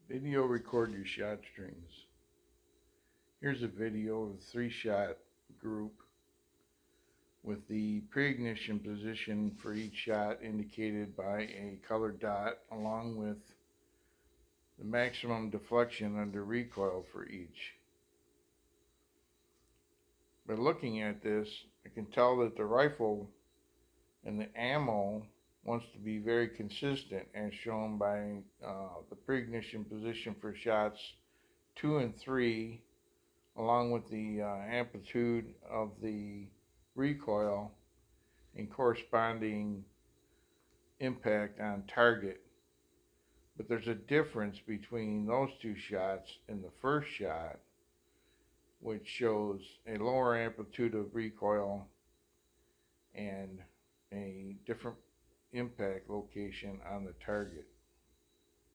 Video record your shot strings. Here's a video of the 3-shot group with the pre-ignition position for each shot indicated by a colored dot, along with the maximum deflection under recoil for each. By looking at this, I can tell that the rifle and the ammo wants to be very consistent, as shown by the pre-ignition position for shots 2 and 3, along with the amplitude of the recoil and corresponding impact on target. But there's a difference between those two shots and the first shot, which shows a lower amplitude of recoil and a different impact location on the target.